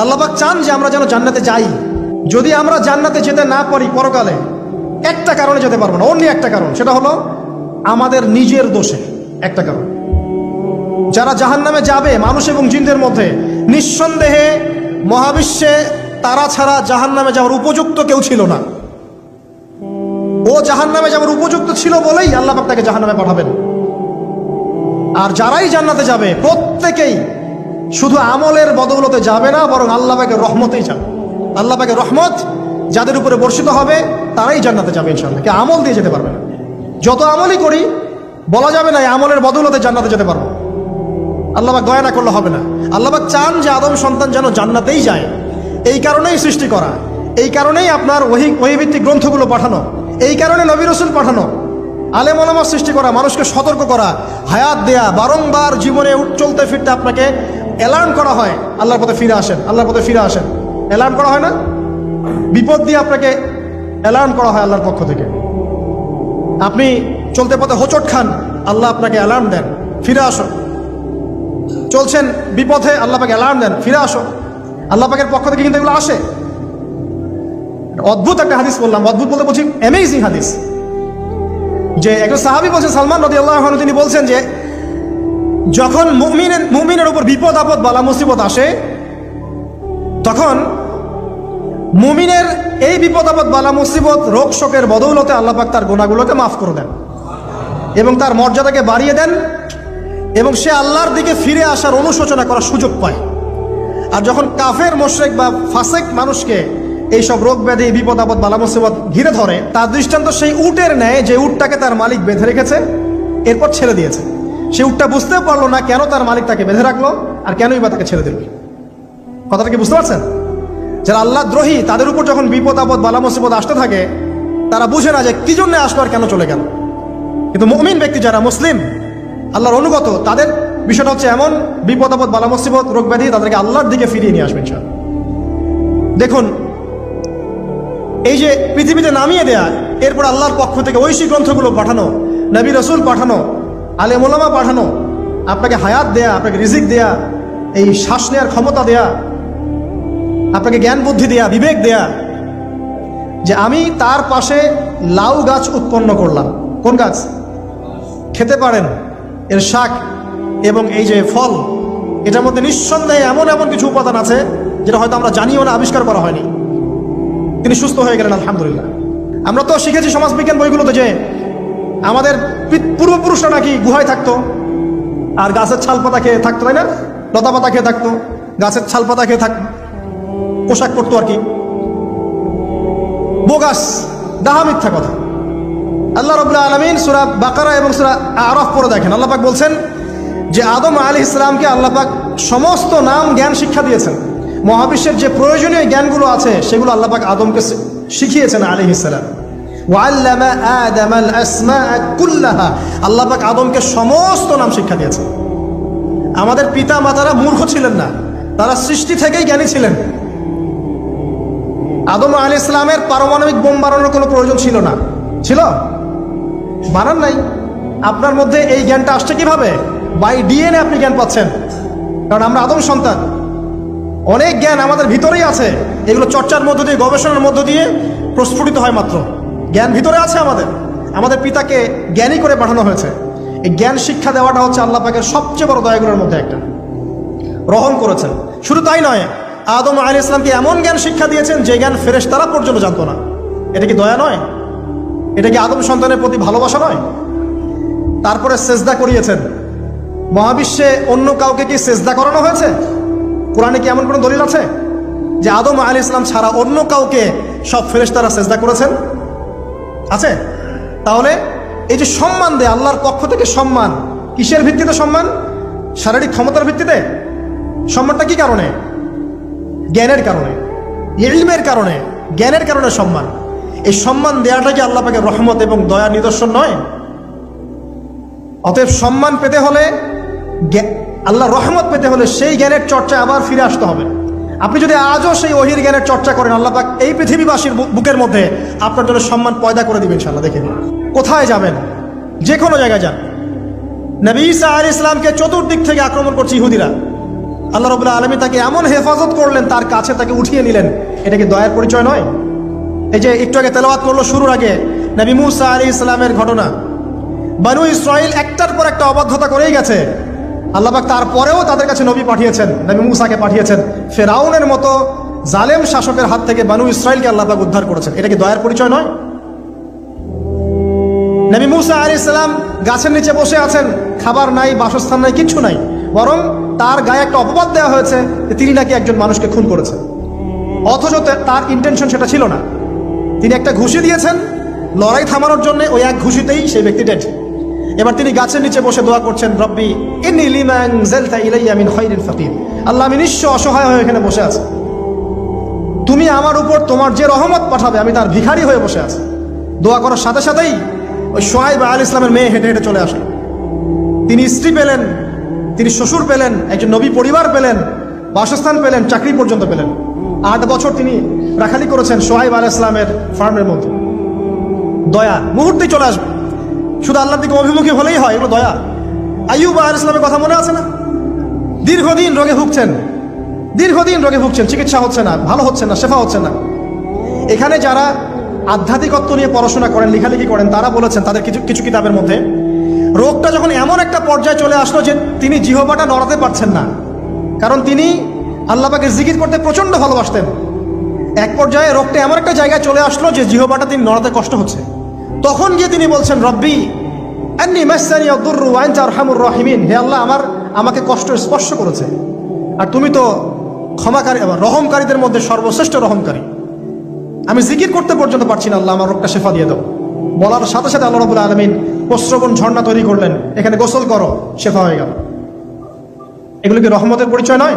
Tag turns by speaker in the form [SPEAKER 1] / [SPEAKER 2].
[SPEAKER 1] আল্লাহ পাক চান যে আমরা যেন জান্নাতে যাই। যদি আমরা জান্নাতে যেতে না পারি পরকালে, একটা কারণে যেতে পারবো না, অন্য একটা কারণ, সেটা হলো আমাদের নিজের দোষে। একটা কারণ, যারা জাহান্নামে যাবে মানুষ এবং জিনদের মধ্যে, নিঃসন্দেহে মহাবিশ্বে তারা ছাড়া জাহান্নামে যাওয়ার উপযুক্ত কেউ ছিল না। ও জাহান্নামে যাওয়ার উপযুক্ত ছিল বলেই আল্লাহ পাক তাকে জাহান্নামে পাঠাবেন। আর যারাই জান্নাতে যাবে প্রত্যেকেই শুধু আমলের বদৌলতে যাবে না, বরং আল্লাহ পাকের রহমতেই যাবে। আল্লাহ পাকের রহমত যাদের উপরে বর্ষিত হবে তারাই জান্নাতে যাবে ইনশাআল্লাহ। কে আমল দিয়ে যেতে পারবে না। যত আমলই করি বলা যাবে না এই আমলের বদৌলতে জান্নাতে যেতে পারবো। আল্লাহ পাক দয়া না করলে হবে না। আল্লাহ পাক চান যে আদম সন্তান যেন জান্নাতেই যায়। এই কারণেই সৃষ্টি করা, এই কারণেই আপনার ওহীভিত্তিক গ্রন্থগুলো পাঠানো, এই কারণে নবী রাসূল পাঠানো, আলেম ওলামা সৃষ্টি করা, মানুষকে সতর্ক করা, হায়াত দেয়া, বারংবার জীবনে চলতে ফিরতে আপনাকে অ্যালার্ম করা হয় আল্লাহর পথে ফিরে আসেন, আল্লাহর পথে ফিরে আসেন। অ্যালার্ম করা হয় না? বিপদ দিয়ে আপনাকে অ্যালার্ম করা হয় আল্লাহর পক্ষ থেকে। আপনি চলতে পথে হোঁচট খান, আল্লাহ আপনাকে অ্যালার্ম দেন, ফিরে আসো। চলছেন বিপথে, আল্লাহ পাকে অ্যালার্ম দেন, ফিরে আসো। আল্লাহ পাকের পক্ষ থেকে কিন্তু এগুলো আসে। অদ্ভুত একটা হাদিস বললাম, অদ্ভুত বলতে বলছি অ্যামেজিং হাদিস, যে একজন সাহাবী বলছেন, সালমান রাদিয়াল্লাহু আনহু, তিনি বলছেন যে যখন মুমিনের উপর বিপদ আপদ বালা মুসিবত আসে, তখন মুমিনের এই বিপদ আপদ বালা মুসিবত রোগ শোকের বদৌলতে আল্লাহ পাক তার গুনাহগুলোকে মাফ করে দেন এবং তার মর্যাদাকে বাড়িয়ে দেন, এবং সে আল্লাহর দিকে ফিরে আসার অনুশোচনা করার সুযোগ পায়। আর যখন কাফের মুশরিক বা ফাসিক মানুষকে এইসব রোগ ব্যাধি বিপদ আপদ বালা মুসিবত ঘিরে ধরে, তার দৃষ্টান্ত সেই উটের ন্যায় যে উটটাকে তার মালিক বেঁধে রেখেছে, এরপর ছেড়ে দিয়েছে। সে উটটা বুঝতেও পারলো না কেন তার মালিক তাকে বেঁধে রাখলো আর কেনই বা তাকে ছেড়ে দিল। কথাটা কি বুঝতে পারছেন? যারা আল্লাহ দ্রোহী তাদের উপর যখন বিপদ আপদ বালা মুসিবত আসতে থাকে, তারা বুঝে না যে কি জন্য আসলো আর কেন চলে গেল। কিন্তু মুমিন ব্যক্তি যারা মুসলিম, আল্লাহর অনুগত, তাদের বিষয়টা হচ্ছে এমন বিপদ আপদ বালা মুসিবত রোগ ব্যাধি তাদেরকে আল্লাহর দিকে ফিরিয়ে নিয়ে আসবে ইনশাআল্লাহ। দেখুন, এই যে পৃথিবীতে নামিয়ে দেয়া, এরপর আল্লাহর পক্ষ থেকে ঐশী গ্রন্থগুলো পাঠানো, নবী রাসূল পাঠানো, আলেম ওলামা পাঠানো, আপনাকে হায়াত দেয়া, আপনাকে রিজিক দেয়া, এই শ্বাস নেওয়ার ক্ষমতা দেয়া, আপনাকে জ্ঞান বুদ্ধি দেয়া, বিবেক দেয়া, যে আমি তার পাশে লাউ গাছ উৎপন্ন করলাম। কোন গাছ? খেতে পারেন, এর শাক এবং এই যে ফল, এটার মধ্যে নিঃসন্দেহে এমন এমন কিছু উপাদান আছে যেটা হয়তো আমরা জানিও না, আবিষ্কার করা হয়নি। তিনি সুস্থ হয়ে গেলেন আলহামদুলিল্লাহ। আমরা তো শিখেছি সমাজবিজ্ঞান বইগুলোতে যে আমাদের পূর্বপুরুষরা নাকি গুহায় থাকতো আর গাছের ছাল পাতা খেয়ে থাকতো, তাই না? লতা পাতা খেয়ে থাকতো, গাছের ছাল পাতা খেয়ে থাকতো, পোশাক পরতো আর কি। বোগাস, ডাহা, মিথ্যা কথা। আল্লাহ রাব্বুল আলামিন সূরা বাকারা এবং সূরা আরাফ পড়ে দেখেন, আল্লাহ পাক বলছেন যে আদম আলাইহিস সালামকে আল্লাহ পাক সমস্ত নাম জ্ঞান শিক্ষা দিয়েছেন। মহাবিশ্বের যে প্রয়োজনীয় জ্ঞানগুলো আছে সেগুলো আল্লাহ পাক আদমকে শিখিয়েছেন আলাইহিস সালাম। ওয়াল্লামা আদামাল আসমাআ কুল্লাহা, আল্লাহ পাক আদমকে সমস্ত নাম শিক্ষা দিয়েছেন। আমাদের পিতা মাতারা মূর্খ ছিলেন না, তারা সৃষ্টি থেকেই জ্ঞানী ছিলেন। আদম আলাইহিস সালামের পারমাণবিক বোম বানানোর কোনো প্রয়োজন ছিল না। ছিল? বানান নাই। আপনার মধ্যে এই জ্ঞানটা আসছে কিভাবে? বাই ডিএনএ আপনি জ্ঞান পাচ্ছেন, কারণ আমরা আদম সন্তান। অনেক জ্ঞান আমাদের ভিতরেই আছে, এগুলো চর্চার মধ্য দিয়ে, গবেষণার মধ্য দিয়ে প্রস্ফুটিত হয় মাত্র। জ্ঞান ভিতরে আছে আমাদের। আমাদের পিতাকে জ্ঞানী করে পাঠানো হয়েছে। এই জ্ঞান শিক্ষা দেওয়াটা হচ্ছে আল্লাহ পাকের সবচেয়ে বড় দয়াগুলোর মধ্যে একটা। রহম করেছেন। শুধু তাই নয়, আদম আলাইহিস সালামকে এমন জ্ঞান শিক্ষা দিয়েছেন যে জ্ঞান ফেরেশতারা পর্যন্ত জানতো না। এটা কি দয়া নয়? এটা কি আদম সন্তানের প্রতি ভালোবাসা নয়? তারপরে সেজদা করিয়েছেন। মহাবিশ্বে অন্য কাউকে কি সেজদা করানো হয়েছে? কোরআনে কি এমন কোনো দলিল আছে যে আদম আলাইহিস সালাম ছাড়া অন্য কাউকে সব ফেরেশতারা সেজদা করেছেন? আছে? তাহলে এই যে সম্মান দেয় আল্লাহর পক্ষ থেকে, সম্মান কিসের ভিত্তিতে? সম্মান শারীরিক ক্ষমতার ভিত্তিতে? সম্মানটা কি কারণে? জ্ঞানের কারণে, ইলমের কারণে, জ্ঞানের কারণে সম্মান। এই সম্মান দেওয়াটা কি আল্লাহ পাকের রহমত এবং দয়ার নিদর্শন নয়? অতএব সম্মান পেতে হলে, আল্লাহ রহমত পেতে হলে সেই জ্ঞানের চর্চা আবার ফিরে আসতে হবে। আপনি যদি আজও সেই ওহির জ্ঞানের চর্চা করেন, আল্লাহ পাক এই পৃথিবীবাসীর বুকের মধ্যে আপনার জন্য সম্মান পয়দা করে দিবেন ইনশাআল্লাহ। দেখে নিন, কোথায় যাবেন, যে কোনো জায়গায় যান। নবী ঈসা আলাইহিস সালামকে চতুর্দিক থেকে আক্রমণ করছে ইহুদিরা। আল্লাহ রাব্বুল আলামিন তাকে এমন হেফাজত করলেন, তার কাছে তাকে উঠিয়ে নিলেন। এটা কি দয়ার পরিচয় নয়? এই যে একটু আগে তেলাওয়াত করলো শুরুর আগে নবী মূসা আলাইহিস সালামের ঘটনা। বনু ইসরাইল একটার পর একটা অবাধ্যতা করেই গেছে, আল্লাহ পাক তারপরেও তাদের কাছে নবী পাঠিয়েছেন, নবী মূসাকে পাঠিয়েছেন। ফেরাউনের মতো জালেম শাসকের হাত থেকে বনু ইসরাইলকে আল্লাহ পাক উদ্ধার করেছেন। এটা কি দয়ার পরিচয় নয়? নবী মূসা আলাইহিস সালাম গাছের নিচে বসে আছেন, খাবার নাই, বাসস্থান নাই, কিচ্ছু নাই, বরং তার গায়ে একটা অপবাদ দেওয়া হয়েছে যে তিনি নাকি একজন মানুষকে খুন করেছেন, অথচ তার ইন্টেনশন সেটা ছিল না। তিনি একটা ঘুষি দিয়েছেন লড়াই থামানোর জন্য, ওই এক ঘুষিতেই সেই ব্যক্তি ডেড। এবার তিনি গাছের নিচে বসে দোয়া করছেন, রব্বি ইন্নী লিমা আনজালতা ইলাইয়া মিন খায়রিন ফাকির। আল্লাহ, আমি নিঃস্ব অসহায় হয়ে এখানে বসে আছি, তুমি আমার উপর তোমার যে রহমত পাঠাবে আমি তার ভিখারি হয়ে বসে আছি। দোয়া করার সাথে সাথেই ওই শুআয়ব আলাইহিস সালামের মেয়ে হেঁটে হেঁটে চলে আসলো। তিনি স্ত্রী পেলেন, তিনি শ্বশুর পেলেন, একজন নবী পরিবার পেলেন, বাসস্থান পেলেন, চাকরি পর্যন্ত পেলেন। 8 বছর তিনি রাখালি করেছেন শুআয়ব আলাইহিস সালামের ফার্মের মধ্যে। দয়া মুহূর্তেই চলে আসবে, শুধু আল্লাহর দিকে অভিমুখী হলেই হয়, এগুলো দয়া। আইয়ুব আলাইহিস সালামের কথা মনে আছে না? দীর্ঘদিন রোগে ভুগছেন, চিকিৎসা হচ্ছে না, ভালো হচ্ছে না, শেফা হচ্ছে না। এখানে যারা আধ্যাত্মিকত্ব নিয়ে পড়াশোনা করেন, লেখালেখি করেন, তারা বলেছেন তাদের কিছু কিতাবের মধ্যে, রোগটা যখন এমন একটা পর্যায়ে চলে আসলো যে তিনি জিহ্বাটা নড়াতে পারছেন না, কারণ তিনি আল্লাহ পাকের জিকির করতে প্রচন্ড ভালোবাসতেন। এক পর্যায়ে রোগটা এমন একটা জায়গায় চলে আসলো যে জিহ্বাটা তিনি নড়াতে কষ্ট হচ্ছে। তখন গিয়ে তিনি বলছেন, রব্বি আন্নী মাসসানি আদ-দুররু ওয়া আনতা আরহামুর রাহিমিন। হে আল্লাহ, আমাকে কষ্ট স্পর্শ করেছে, আর তুমি তো ক্ষমাকারী, রহমকারীদের মধ্যে সর্বশ্রেষ্ঠ রহমকারী। আমি জিকির করতে পর্যন্ত পারছি না, আল্লাহ আমার রোগটা শেফা দিয়ে দাও। বলার সাথে সাথে আল্লাহ রাব্বুল আলামিন প্রস্রবণ ঝর্ণা তৈরি করলেন, এখানে গোসল করো, শেফা হয়ে গেল। এগুলো কি রহমতের পরিচয় নয়?